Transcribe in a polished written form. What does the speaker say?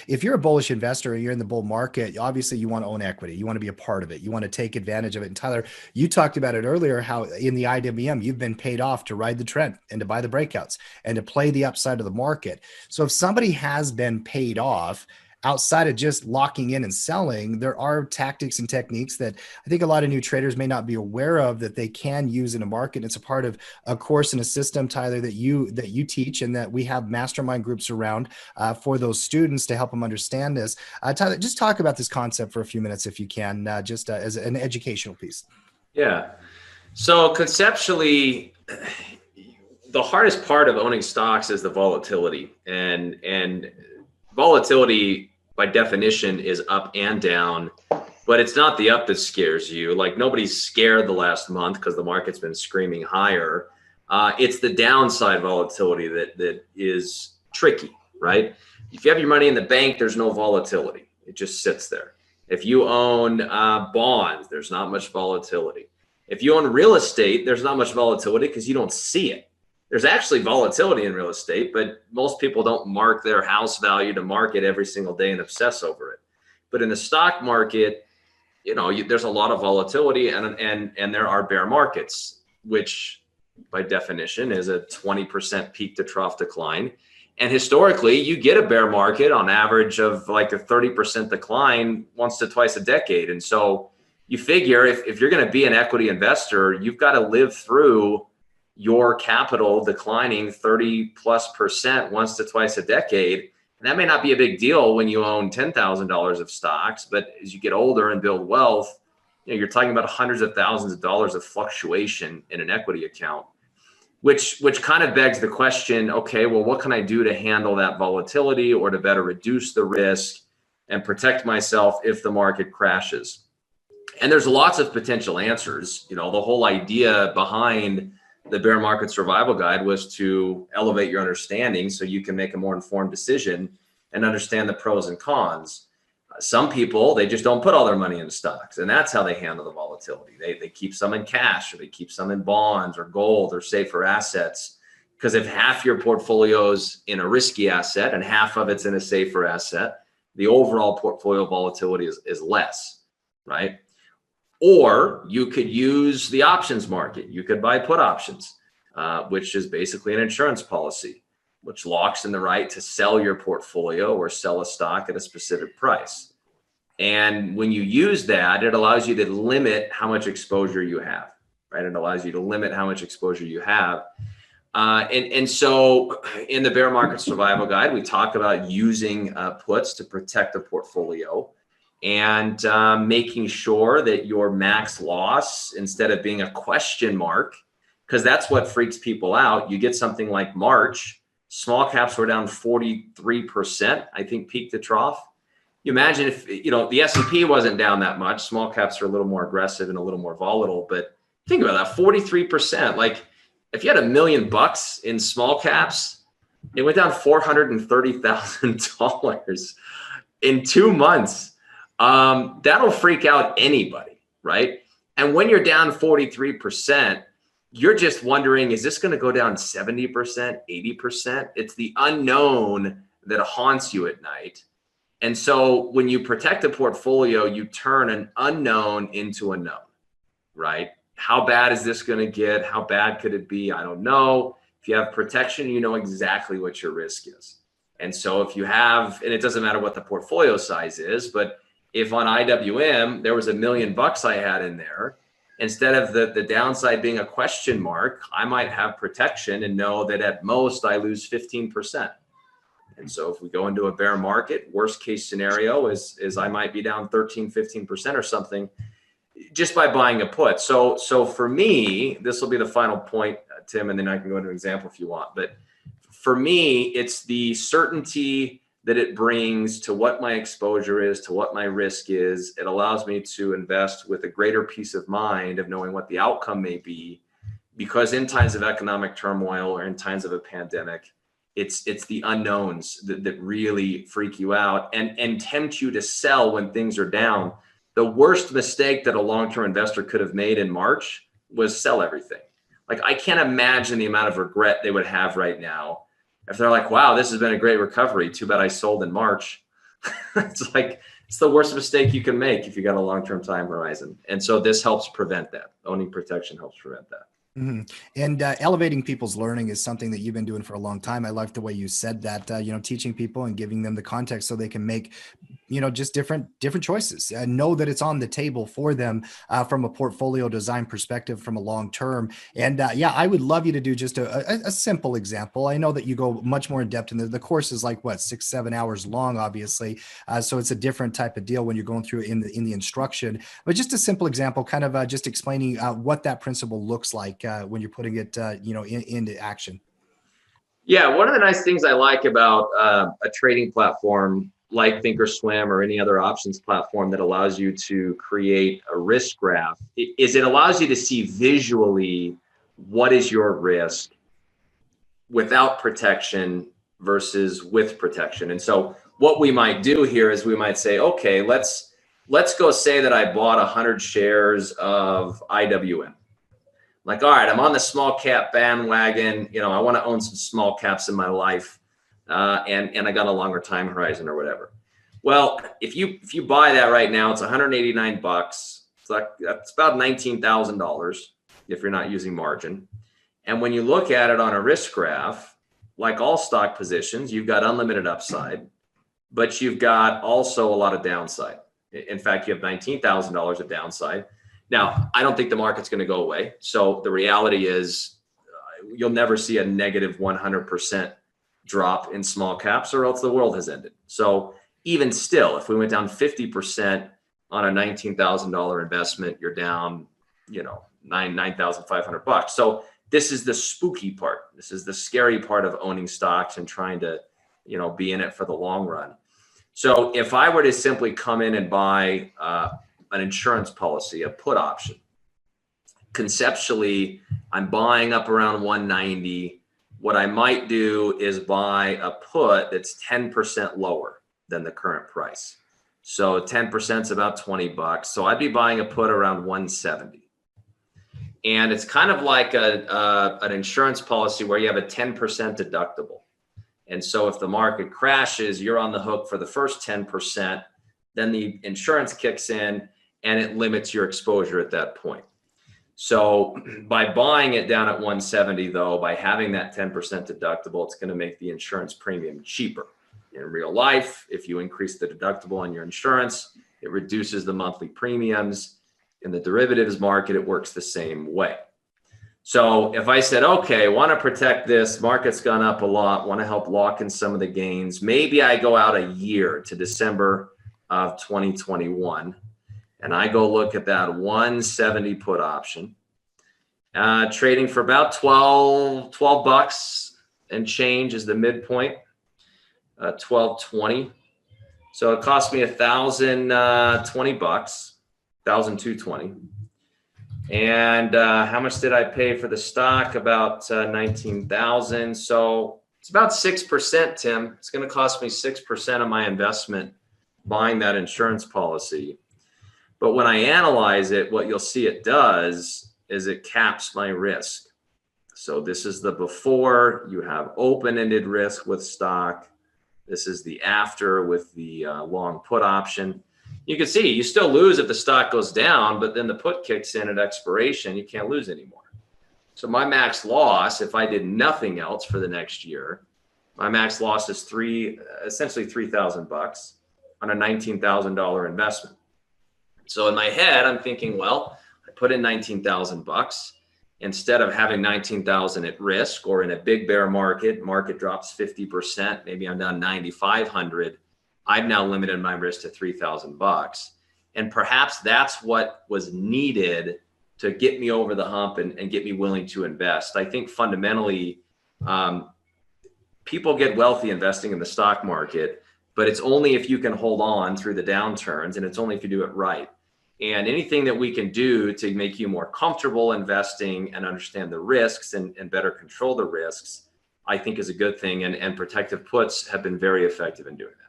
if you're a bullish investor and you're in the bull market, obviously you want to own equity. You want to be a part of it. You want to take advantage of it. And Tyler, you talked about it earlier, how in the IWM, you've been paid off to ride the trend and to buy the breakouts and to play the upside of the market. So if somebody has been paid off, outside of just locking in and selling, there are tactics and techniques that I think a lot of new traders may not be aware of that they can use in a market. It's a part of a course and a system, Tyler, that you teach, and that we have mastermind groups around for those students to help them understand this. Tyler, just talk about this concept for a few minutes if you can, just as an educational piece. Yeah. So conceptually, the hardest part of owning stocks is the volatility, and volatility by definition is up and down, but it's not the up that scares you. Like, nobody's scared the last month because the market's been screaming higher. It's the downside volatility that is tricky, right? If you have your money in the bank, there's no volatility. It just sits there. If you own bonds, there's not much volatility. If you own real estate, there's not much volatility because you don't see it. There's actually volatility in real estate, but most people don't mark their house value to market every single day and obsess over it. But in the stock market, there's a lot of volatility, and there are bear markets, which by definition is a 20% peak to trough decline. And historically, you get a bear market on average of like a 30% decline once to twice a decade. And so you figure if you're going to be an equity investor, you've got to live through your capital declining 30+% once to twice a decade. And that may not be a big deal when you own $10,000 of stocks, but as you get older and build wealth, you're talking about hundreds of thousands of dollars of fluctuation in an equity account, which kind of begs the question, okay, well, what can I do to handle that volatility or to better reduce the risk and protect myself if the market crashes? And there's lots of potential answers. The whole idea behind the Bear Market Survival Guide was to elevate your understanding so you can make a more informed decision and understand the pros and cons. Some people, they just don't put all their money in stocks, and that's how they handle the volatility. They keep some in cash, or they keep some in bonds or gold or safer assets, because if half your portfolio's in a risky asset and half of it's in a safer asset, the overall portfolio volatility is less, right? Or you could use the options market. You could buy put options, which is basically an insurance policy, which locks in the right to sell your portfolio or sell a stock at a specific price. And when you use that, it allows you to limit how much exposure you have, right? It allows you to limit how much exposure you have. And so in the Bear Market Survival Guide, we talk about using puts to protect the portfolio, and making sure that your max loss, instead of being a question mark, because that's what freaks people out. You get something like March, small caps were down 43%, I think, peak to trough. You imagine if, the S&P wasn't down that much, small caps are a little more aggressive and a little more volatile, but think about that, 43%. Like, if you had $1 million in small caps, it went down $430,000 in 2 months. That'll freak out anybody, right? And when you're down 43%, you're just wondering, is this going to go down 70%, 80%? It's the unknown that haunts you at night. And so when you protect a portfolio, you turn an unknown into a known, right? How bad is this going to get? How bad could it be? I don't know. If you have protection, you know exactly what your risk is. And so if you have, and it doesn't matter what the portfolio size is, but if on IWM, there was $1 million I had in there, instead of the downside being a question mark, I might have protection and know that at most I lose 15%. And so if we go into a bear market, worst case scenario is I might be down 13, 15% or something just by buying a put. So for me, this will be the final point, Tim, and then I can go into an example if you want. But for me, it's the certainty that it brings to what my exposure is, to what my risk is. It allows me to invest with a greater peace of mind of knowing what the outcome may be, because in times of economic turmoil or in times of a pandemic, it's the unknowns that really freak you out and tempt you to sell when things are down. The worst mistake that a long-term investor could have made in March was sell everything. Like, I can't imagine the amount of regret they would have right now if they're like, wow, this has been a great recovery. Too bad I sold in March. It's like, it's the worst mistake you can make if you got a long-term time horizon. And so this helps prevent that. Owning protection helps prevent that. Mhm. And elevating people's learning is something that you've been doing for a long time. I like the way you said that, teaching people and giving them the context so they can make, just different choices and know that it's on the table for them from a portfolio design perspective from a long term. And yeah, I would love you to do just a simple example. I know that you go much more in depth, and the course is like what, 6-7 hours long, obviously. So it's a different type of deal when you're going through in the instruction. But just a simple example, kind of just explaining what that principle looks like when you're putting it, into action. Yeah, one of the nice things I like about a trading platform like Thinkorswim or any other options platform that allows you to create a risk graph is it allows you to see visually what is your risk without protection versus with protection. And so what we might do here is we might say, okay, let's go say that I bought 100 shares of IWM. Like, all right, I'm on the small cap bandwagon. I want to own some small caps in my life, and I got a longer time horizon or whatever. Well, if you buy that right now, it's 189 bucks. It's like that's about $19,000 if you're not using margin. And when you look at it on a risk graph, like all stock positions, you've got unlimited upside, but you've got also a lot of downside. In fact, you have $19,000 of downside. Now, I don't think the market's going to go away. So the reality is you'll never see a negative 100% drop in small caps, or else the world has ended. So even still, if we went down 50% on a $19,000 investment, you're down, $9,500. So this is the spooky part. This is the scary part of owning stocks and trying to, be in it for the long run. So if I were to simply come in and buy an insurance policy, a put option, conceptually, I'm buying up around 190. What I might do is buy a put that's 10% lower than the current price. So 10% is about 20 bucks. So I'd be buying a put around 170. And it's kind of like an insurance policy where you have a 10% deductible. And so if the market crashes, you're on the hook for the first 10%, then the insurance kicks in and it limits your exposure at that point. So by buying it down at 170, though, by having that 10% deductible, it's going to make the insurance premium cheaper. In real life, if you increase the deductible on your insurance, it reduces the monthly premiums. In the derivatives market, it works the same way. So if I said, okay, want to protect this, market's gone up a lot, want to help lock in some of the gains, maybe I go out a year to December of 2021, and I go look at that 170 put option, trading for about 12 bucks and change is the midpoint, 12.20. So it cost me $1,020 bucks, 1,220. And how much did I pay for the stock? About 19,000. So it's about 6%, Tim. It's going to cost me 6% of my investment buying that insurance policy. But when I analyze it, what you'll see it does is it caps my risk. So this is the before. You have open-ended risk with stock. This is the after with the long put option. You can see you still lose if the stock goes down, but then the put kicks in at expiration. You can't lose anymore. So my max loss, if I did nothing else for the next year, my max loss is essentially 3,000 bucks on a $19,000 investment. So in my head, I'm thinking, well, I put in 19,000 bucks. Instead of having 19,000 at risk, or in a big bear market drops 50%, maybe I'm down 9,500. I've now limited my risk to 3,000 bucks. And perhaps that's what was needed to get me over the hump and get me willing to invest. I think fundamentally, people get wealthy investing in the stock market, but it's only if you can hold on through the downturns, and it's only if you do it right. And anything that we can do to make you more comfortable investing and understand the risks and better control the risks, I think is a good thing. And protective puts have been very effective in doing that.